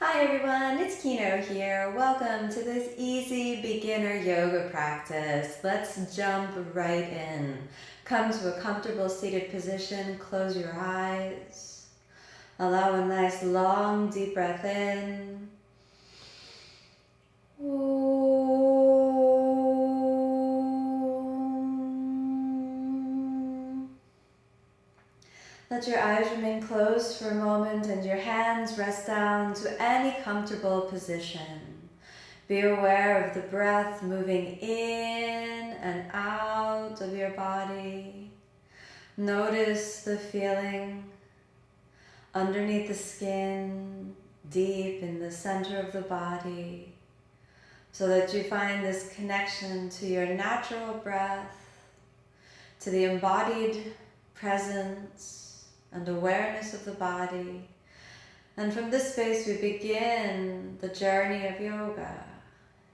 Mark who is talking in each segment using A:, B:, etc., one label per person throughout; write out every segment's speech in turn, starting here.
A: Hi everyone, it's Kino here. Welcome to this easy beginner yoga practice. Let's jump right in. Come to a comfortable seated position, close your eyes. Allow a nice long deep breath in. Let your eyes remain closed for a moment and your hands rest down to any comfortable position. Be aware of the breath moving in and out of your body. Notice the feeling underneath the skin, deep in the center of the body, so that you find this connection to your natural breath, to the embodied presence and awareness of the body. And from this space we begin the journey of yoga.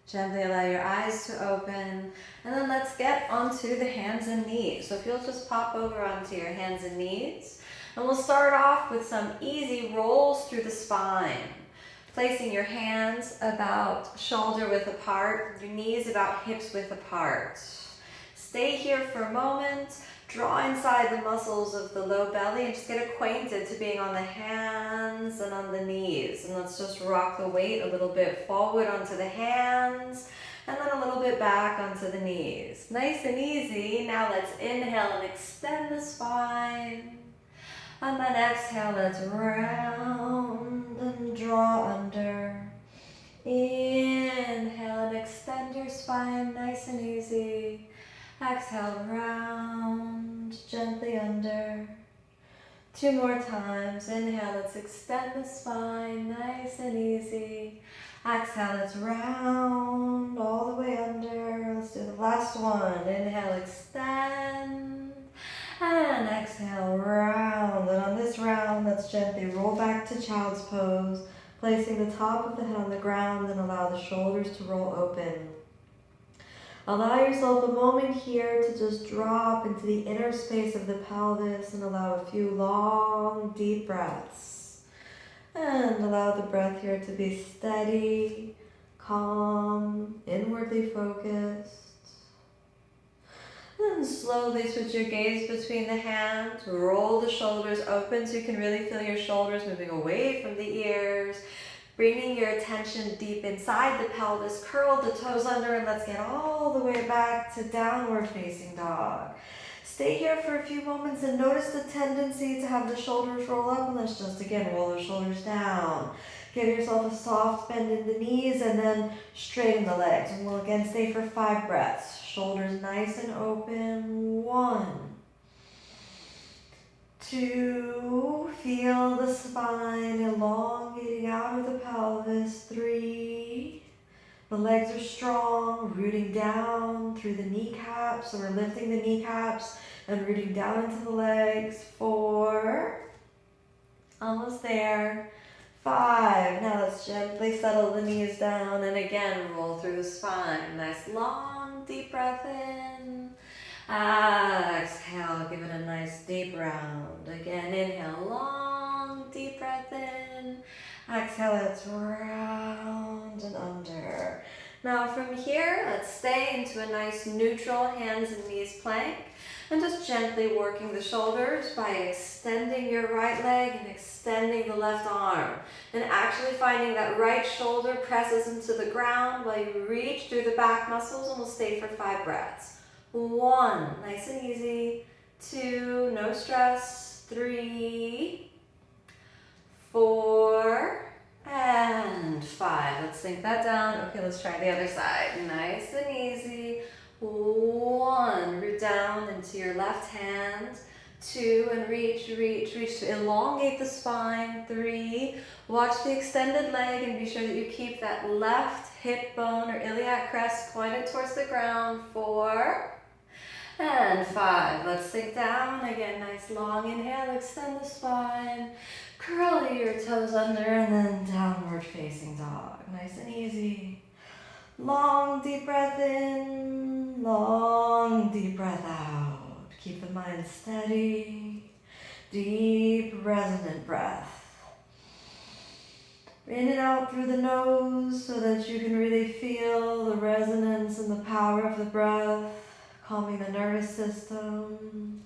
A: Gently allow your eyes to open, and then let's get onto the hands and knees. So if you'll just pop over onto your hands and knees, and we'll start off with some easy rolls through the spine. Placing your hands about shoulder width apart, your knees about hips width apart. Stay here for a moment. Draw inside the muscles of the low belly and just get acquainted to being on the hands and on the knees. And let's just rock the weight a little bit forward onto the hands and then a little bit back onto the knees. Nice and easy. Now let's inhale and extend the spine. And then exhale, let's round and draw under. Inhale and extend your spine, nice and easy. Exhale, round, gently under. 2 more times. Inhale, let's extend the spine, nice and easy. Exhale, let's round all the way under. Let's do the last one. Inhale, extend. And exhale, round. And on this round, let's gently roll back to child's pose, placing the top of the head on the ground and allow the shoulders to roll open. Allow yourself a moment here to just drop into the inner space of the pelvis and allow a few long, deep breaths. And allow the breath here to be steady, calm, inwardly focused. And slowly switch your gaze between the hands. Roll the shoulders open so you can really feel your shoulders moving away from the ears. Bringing your attention deep inside the pelvis, curl the toes under, and let's get all the way back to downward facing dog. Stay here for a few moments and notice the tendency to have the shoulders roll up, and let's just again roll the shoulders down. Give yourself a soft bend in the knees and then straighten the legs. And we'll again stay for 5 breaths. Shoulders nice and open. 1, 2, feel the spine elongating out of the pelvis. 3, the legs are strong, rooting down through the kneecaps, so we're lifting the kneecaps and rooting down into the legs. 4, almost there. 5, now let's gently settle the knees down and again roll through the spine. Nice long deep breath in. Exhale, give it a nice deep round. Again, inhale, long deep breath in. Exhale, let's round and under. Now from here, let's stay into a nice neutral hands and knees plank. And just gently working the shoulders by extending your right leg and extending the left arm. And actually finding that right shoulder presses into the ground while you reach through the back muscles, and we'll stay for 5 breaths. 1, nice and easy. 2, no stress. 3, 4, and 5. Let's sink that down. Okay, let's try the other side. Nice and easy. 1, root down into your left hand. 2, and reach to elongate the spine. 3, watch the extended leg and be sure that you keep that left hip bone or iliac crest pointed towards the ground. 4, and 5. Let's sink down. Again, nice long inhale, extend the spine. Curl your toes under and then downward facing dog. Nice and easy. Long deep breath in, long deep breath out. Keep the mind steady. Deep resonant breath. In and out through the nose so that you can really feel the resonance and the power of the breath, calming the nervous system,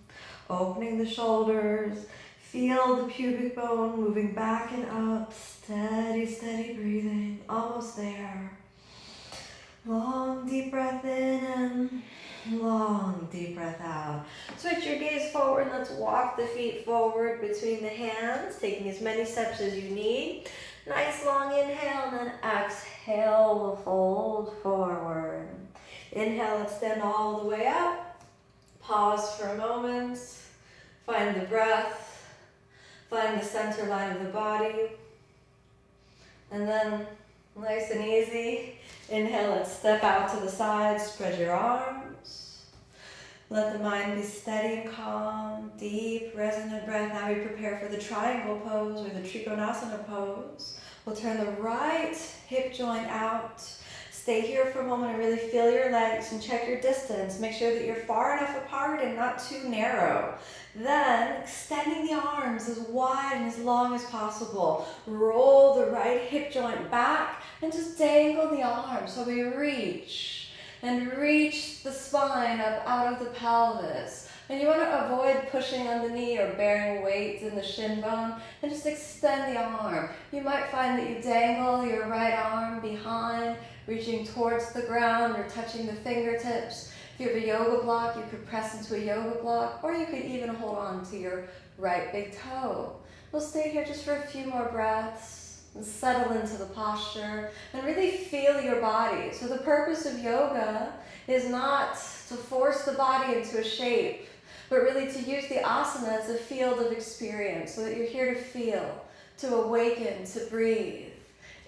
A: opening the shoulders. Feel the pubic bone moving back and up. Steady, steady breathing. Almost there. Long, deep breath in and long, deep breath out. Switch your gaze forward. Let's walk the feet forward between the hands, taking as many steps as you need. Nice long inhale and then exhale, we'll fold forward. Inhale, extend all the way up. Pause for a moment. Find the breath. Find the center line of the body. And then, nice and easy, inhale, let's step out to the side, spread your arms. Let the mind be steady and calm, deep, resonant breath. Now we prepare for the triangle pose or the Trikonasana pose. We'll turn the right hip joint out. Stay here for a moment and really feel your legs and check your distance. Make sure that you're far enough apart and not too narrow. Then, extending the arms as wide and as long as possible. Roll the right hip joint back and just dangle the arms. So we reach and reach the spine up out of the pelvis. And you want to avoid pushing on the knee or bearing weight in the shin bone, and just extend the arm. You might find that you dangle your right arm behind, reaching towards the ground or touching the fingertips. If you have a yoga block, you could press into a yoga block, or you could even hold on to your right big toe. We'll stay here just for a few more breaths and settle into the posture and really feel your body. So the purpose of yoga is not to force the body into a shape, but really to use the asana as a field of experience so that you're here to feel, to awaken, to breathe.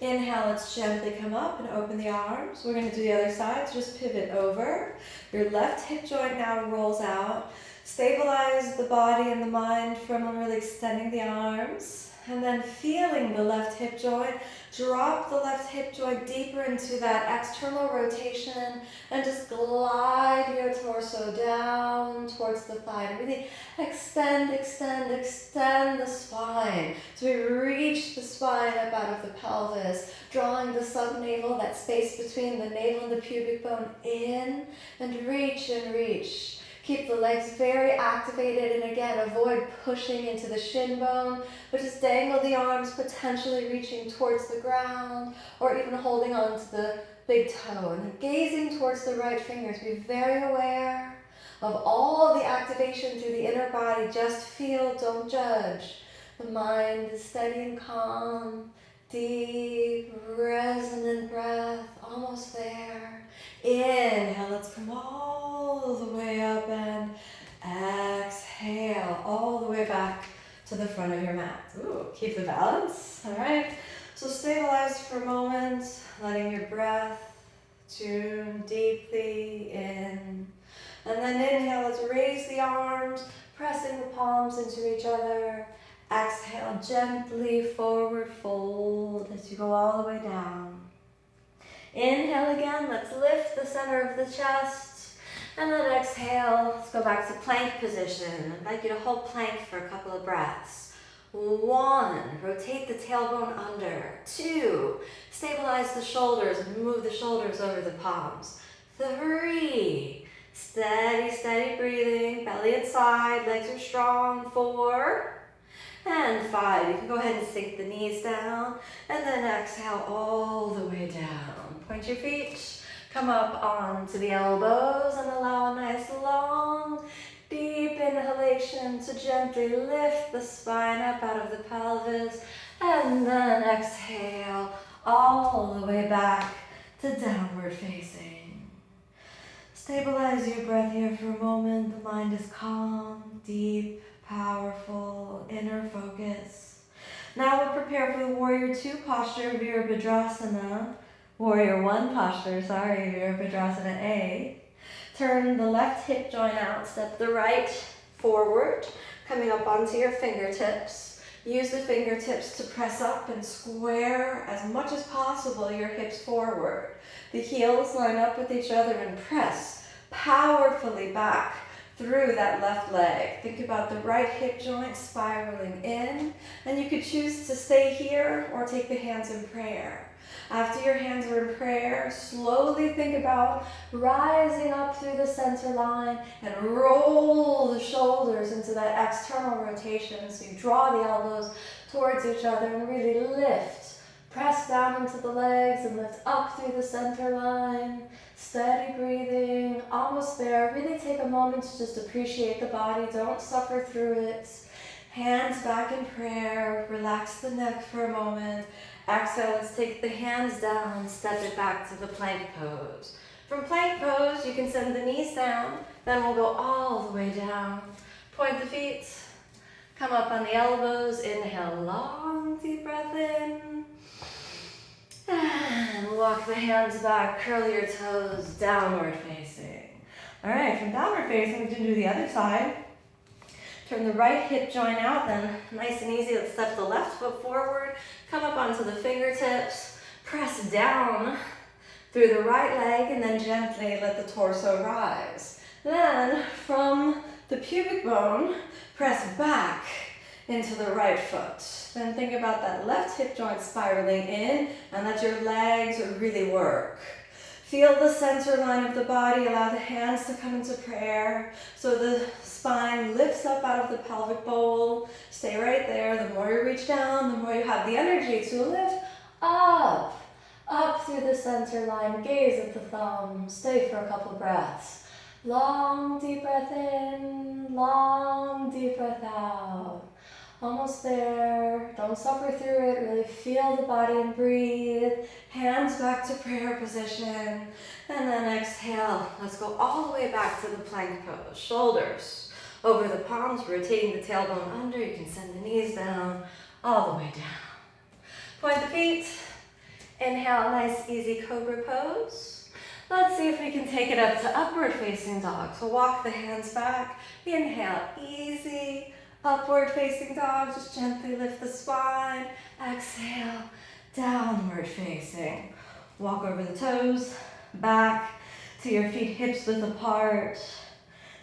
A: Inhale, let's gently come up and open the arms. We're going to do the other side, so just pivot over. Your left hip joint now rolls out. Stabilize the body and the mind from really extending the arms. And then feeling the left hip joint, drop the left hip joint deeper into that external rotation and just glide your torso down towards the thigh. And really extend, extend, extend the spine. So we reach the spine up out of the pelvis, drawing the subnavel, that space between the navel and the pubic bone in, and reach and reach. Keep the legs very activated, and again, avoid pushing into the shin bone, but just dangle the arms, potentially reaching towards the ground, or even holding on to the big toe. And gazing towards the right fingers, be very aware of all the activation through the inner body. Just feel, don't judge. The mind is steady and calm, deep, resonant breath, almost there. Inhale, let's come all the way up and exhale all the way back to the front of your mat. Ooh, keep the balance, all right? So stabilize for a moment, letting your breath tune deeply in. And then inhale, let's raise the arms, pressing the palms into each other. Exhale, gently forward fold as you go all the way down. Inhale again, let's lift the center of the chest, and then exhale, let's go back to plank position. I'd like you to hold plank for a couple of breaths. 1, rotate the tailbone under. 2, stabilize the shoulders and move the shoulders over the palms. 3, steady, steady breathing, belly inside, legs are strong. 4, and 5, you can go ahead and sink the knees down, and then exhale all the way down. Point your feet, come up onto the elbows, and allow a nice long, deep inhalation to gently lift the spine up out of the pelvis, and then exhale all the way back to downward facing. Stabilize your breath here for a moment. The mind is calm, deep, powerful, inner focus. Now we'll prepare for the Warrior 2 posture, Virabhadrasana. Warrior 1 posture, Virabhadrasana A. Turn the left hip joint out, step the right forward, coming up onto your fingertips. Use the fingertips to press up and square as much as possible your hips forward. The heels line up with each other and press powerfully back through that left leg. Think about the right hip joint spiraling in, and you could choose to stay here or take the hands in prayer. After your hands are in prayer, slowly think about rising up through the center line and roll the shoulders into that external rotation. So you draw the elbows towards each other and really lift. Press down into the legs and lift up through the center line. Steady breathing, almost there. Really take a moment to just appreciate the body. Don't suffer through it. Hands back in prayer. Relax the neck for a moment. Exhale, let's take the hands down, step it back to the plank pose. From plank pose, you can send the knees down, then we'll go all the way down. Point the feet, come up on the elbows, inhale, long deep breath in. And walk the hands back, curl your toes, downward facing. All right, from downward facing, we can do the other side. Turn the right hip joint out, then nice and easy, let's step the left foot forward, come up onto the fingertips, press down through the right leg, and then gently let the torso rise. Then, from the pubic bone, press back into the right foot. Then think about that left hip joint spiraling in, and let your legs really work. Feel the center line of the body, allow the hands to come into prayer. So the spine lifts up out of the pelvic bowl. Stay right there. The more you reach down, the more you have the energy to lift up through the center line. Gaze at the thumb. Stay for a couple breaths. Long, deep breath in. Long, deep breath out. Almost there. Don't suffer through it. Really feel the body and breathe. Hands back to prayer position. And then exhale. Let's go all the way back to the plank pose. Shoulders over the palms, rotating the tailbone under. You can send the knees down, all the way down. Point the feet. Inhale, nice easy cobra pose. Let's see if we can take it up to upward facing dog. So walk the hands back. Inhale, easy. Upward facing dog, just gently lift the spine. Exhale, downward facing. Walk over the toes, back to your feet hips width apart.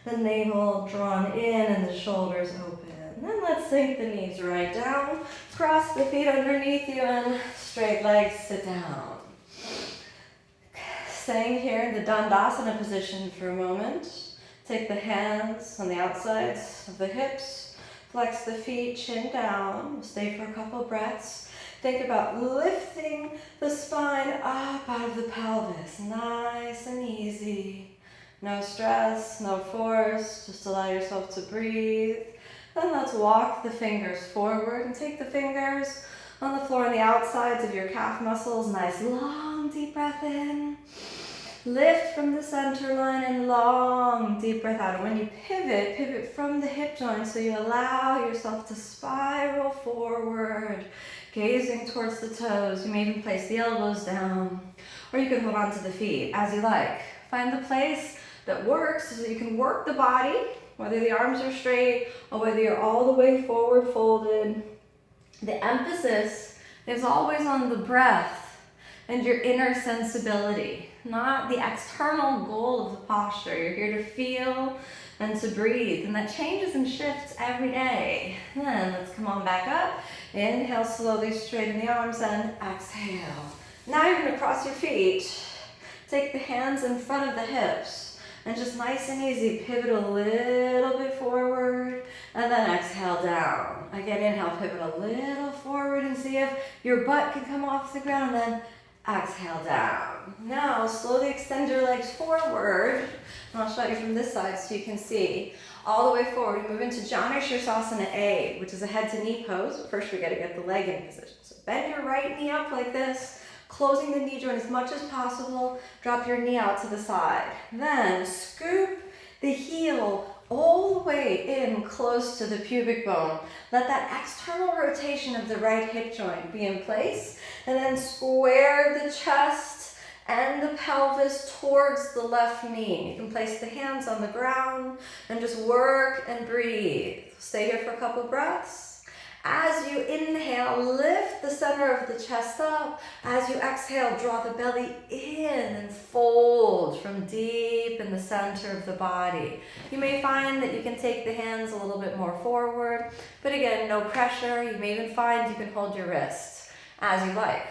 A: The navel drawn in and the shoulders open. Then let's sink the knees right down. Cross the feet underneath you and straight legs, sit down. Staying here in the Dandasana position for a moment. Take the hands on the outsides of the hips. Flex the feet, chin down. Stay for a couple breaths. Think about lifting the spine up out of the pelvis. Nice and easy. No stress, no force. Just allow yourself to breathe. Then let's walk the fingers forward and take the fingers on the floor on the outsides of your calf muscles. Nice long deep breath in. Lift from the center line and long deep breath out. And when you pivot from the hip joint so you allow yourself to spiral forward, gazing towards the toes. You may even place the elbows down, or you can hold on to the feet as you like. Find the place that works so you can work the body, whether the arms are straight or whether you're all the way forward folded. The emphasis is always on the breath and your inner sensibility, not the external goal of the posture. You're here to feel and to breathe, and that changes and shifts every day. Then let's come on back up. Inhale, slowly straighten the arms and exhale. Now you're going to cross your feet. Take the hands in front of the hips and just nice and easy pivot a little bit forward and then exhale down. Again, inhale, pivot a little forward and see if your butt can come off the ground, and then exhale down. Now slowly extend your legs forward, and I'll show you from this side so you can see. All the way forward, we move into Janu Sirsasana A, which is a head to knee pose. But first we got to get the leg in position. So bend your right knee up like this, closing the knee joint as much as possible. Drop your knee out to the side. Then scoop the heel all the way in close to the pubic bone. Let that external rotation of the right hip joint be in place, and then square the chest and the pelvis towards the left knee. You can place the hands on the ground and just work and breathe. Stay here for a couple breaths. As you inhale, lift the center of the chest up. As you exhale, draw the belly in and fold from deep in the center of the body. You may find that you can take the hands a little bit more forward, but again, no pressure. You may even find you can hold your wrists as you like.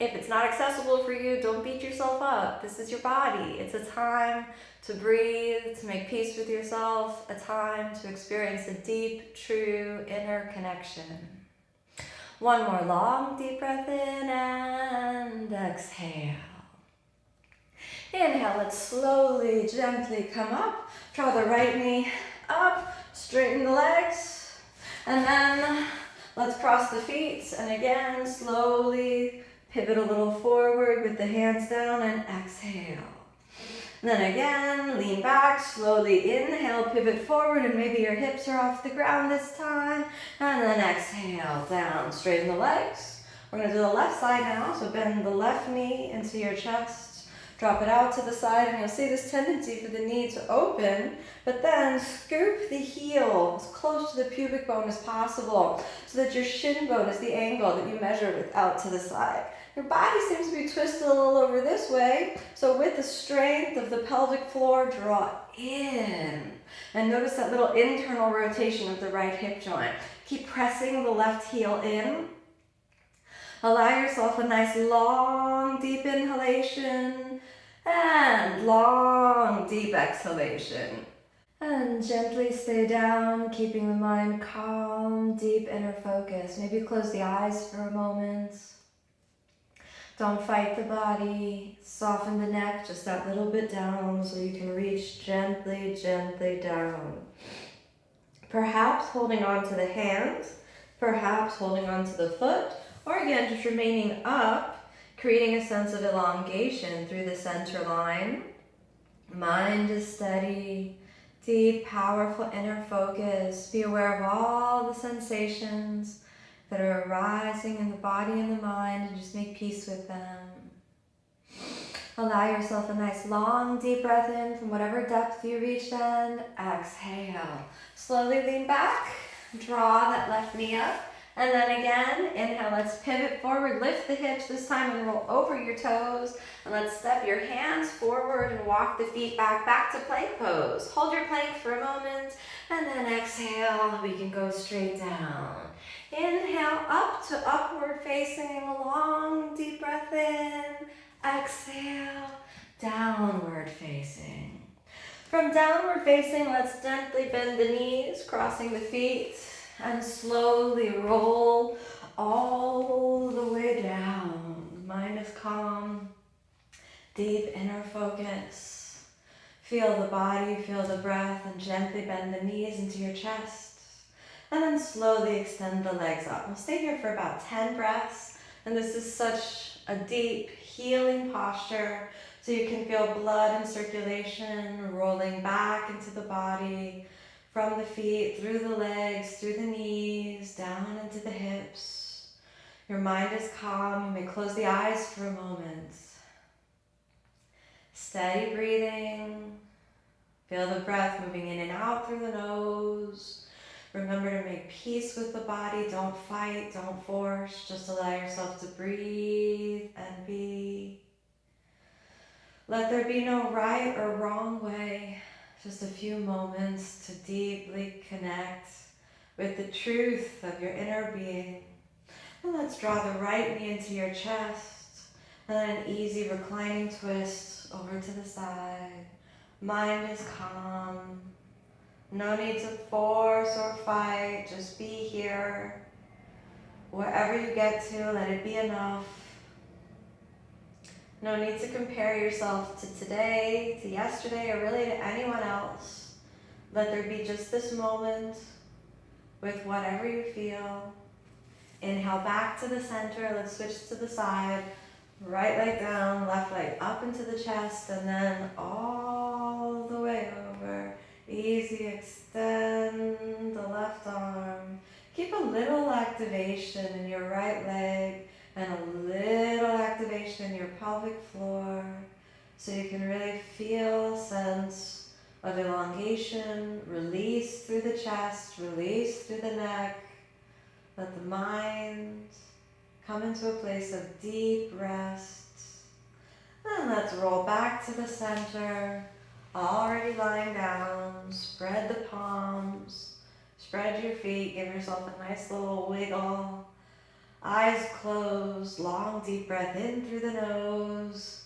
A: If it's not accessible for you, don't beat yourself up. This is your body. It's a time to breathe, to make peace with yourself, a time to experience a deep, true inner connection. One more long, deep breath in and exhale. Inhale, let's slowly, gently come up. Draw the right knee up, straighten the legs, and then let's cross the feet. And again, slowly pivot a little forward with the hands down and exhale. And then again, lean back, slowly inhale, pivot forward, and maybe your hips are off the ground this time. And then exhale, down, straighten the legs. We're gonna do the left side now, so bend the left knee into your chest, drop it out to the side, and you'll see this tendency for the knee to open, but then scoop the heel as close to the pubic bone as possible so that your shin bone is the angle that you measure with out to the side. Your body seems to be twisted a little over this way, so with the strength of the pelvic floor, draw in. And notice that little internal rotation of the right hip joint. Keep pressing the left heel in. Allow yourself a nice long, deep inhalation and long, deep exhalation. And gently stay down, keeping the mind calm, deep inner focus. Maybe close the eyes for a moment. Don't fight the body. Soften the neck just that little bit down so you can reach gently, gently down. Perhaps holding on to the hands, perhaps holding on to the foot, or again, just remaining up, creating a sense of elongation through the center line. Mind is steady, deep, powerful inner focus. Be aware of all the sensations that are arising in the body and the mind, and just make peace with them. Allow yourself a nice long deep breath in from whatever depth you reach, and exhale. Slowly lean back, draw that left knee up, and then again, inhale, let's pivot forward, lift the hips, this time and roll over your toes, and let's step your hands forward and walk the feet back to plank pose. Hold your plank for a moment, and then exhale, we can go straight down. Inhale up to upward facing, long deep breath in, exhale, downward facing. From downward facing, let's gently bend the knees, crossing the feet, and slowly roll all the way down. Mind is calm, deep inner focus. Feel the body, feel the breath, and gently bend the knees into your chest. And then slowly extend the legs up. We'll stay here for about 10 breaths. And this is such a deep, healing posture. So you can feel blood and circulation rolling back into the body, from the feet, through the legs, through the knees, down into the hips. Your mind is calm. You may close the eyes for a moment. Steady breathing. Feel the breath moving in and out through the nose. Remember to make peace with the body. Don't fight, don't force. Just allow yourself to breathe and be. Let there be no right or wrong way. Just a few moments to deeply connect with the truth of your inner being. And let's draw the right knee into your chest. And then an easy reclining twist over to the side. Mind is calm. No need to force or fight, just be here. Wherever you get to, let it be enough. No need to compare yourself to today, to yesterday, or really to anyone else. Let there be just this moment with whatever you feel. Inhale back to the center, let's switch to the side. Right leg down, left leg up into the chest, and then all the way over. Easy, extend the left arm. Keep a little activation in your right leg and a little activation in your pelvic floor so you can really feel a sense of elongation, release through the chest, release through the neck. Let the mind come into a place of deep rest. And let's roll back to the center. Already lying down. Spread the palms. Spread your feet. Give yourself a nice little wiggle. Eyes closed. Long deep breath in through the nose.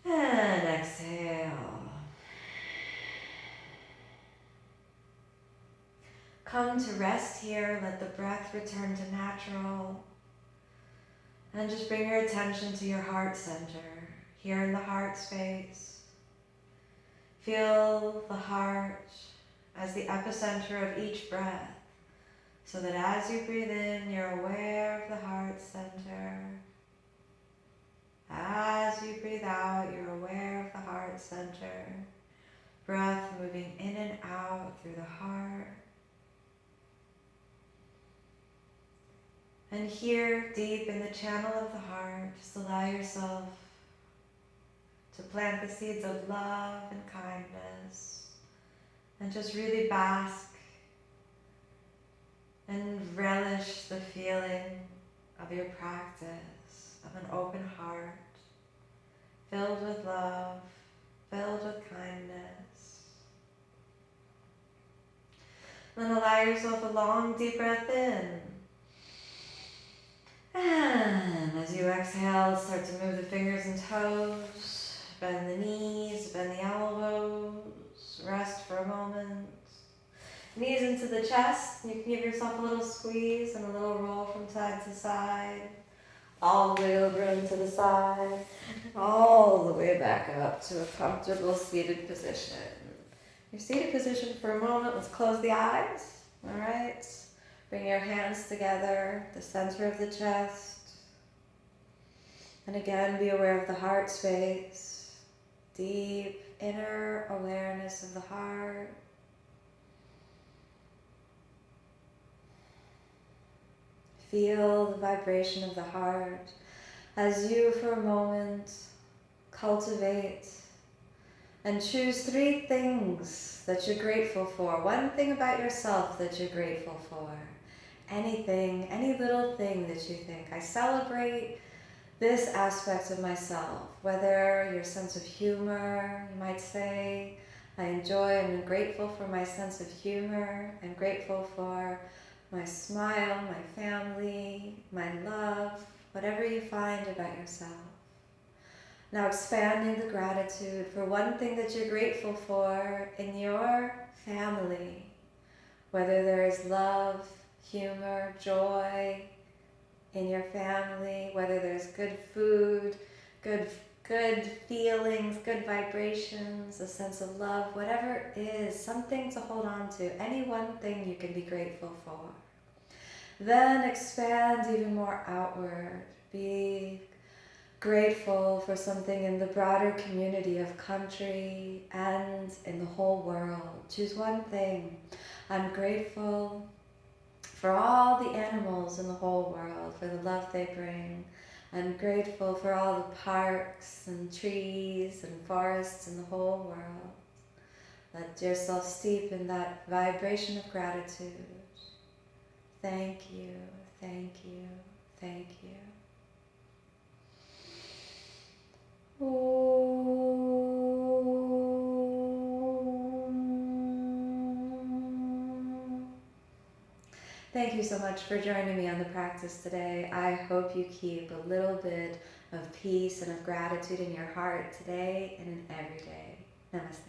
A: And exhale. Come to rest here. Let the breath return to natural. And just bring your attention to your heart center, here in the heart space. Feel the heart as the epicenter of each breath, so that as you breathe in, you're aware of the heart center. As you breathe out, you're aware of the heart center. Breath moving in and out through the heart. And here, deep in the channel of the heart, just allow yourself to plant the seeds of love and kindness, and just really bask and relish the feeling of your practice, of an open heart, filled with love, filled with kindness. Then allow yourself a long, deep breath in. And as you exhale, start to move the fingers and toes, bend the knees, bend the elbows, rest for a moment. Knees into the chest, you can give yourself a little squeeze and a little roll from side to side. All the way over into the side, all the way back up to a comfortable seated position. Your seated position for a moment, let's close the eyes, all right? Bring your hands together, the center of the chest. And again, be aware of the heart space. Deep inner awareness of the heart. Feel the vibration of the heart as you, for a moment, cultivate and choose 3 things that you're grateful for. One thing about yourself that you're grateful for. Anything, any little thing that you think, I celebrate this aspect of myself, whether your sense of humor, you might say, I enjoy and I'm grateful for my sense of humor, I'm grateful for my smile, my family, my love, whatever you find about yourself. Now expanding the gratitude for one thing that you're grateful for in your family, whether there is love, humor, joy in your family, whether there's good food, good feelings, good vibrations, a sense of love, whatever it is, something to hold on to, any one thing you can be grateful for. Then expand even more outward. Be grateful for something in the broader community of country and in the whole world. Choose one thing. I'm grateful for all the animals in the whole world, for the love they bring. I'm grateful for all the parks and trees and forests in the whole world. Let yourself steep in that vibration of gratitude. Thank you, thank you, thank you. Thank you so much for joining me on the practice today. I hope you keep a little bit of peace and of gratitude in your heart today and in every day. Namaste.